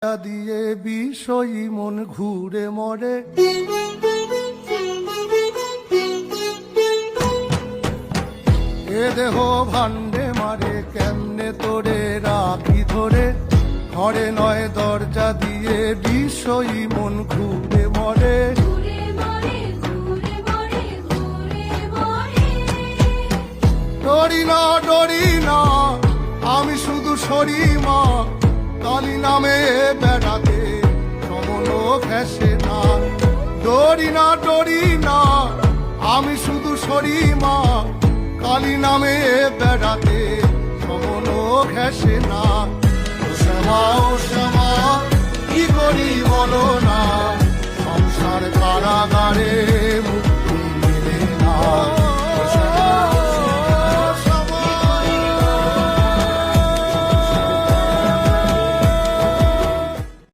দিয়ে বিষয়ী মন ঘুরে মরে এ দেহ ভান্ডে মারে কেমনে তোরে রাখি ধরে ঘরে নয় দরজা দিয়ে বিষয়ী মন ঘুরে মরে ডরি না আমি শুধু সরি মা কালী নামে বেড়াতে সমন ঘেসে না ডরি না আমি শুধু সরি মা কালী নামে বেড়াতে সমন ঘেসে না ও শ্যামা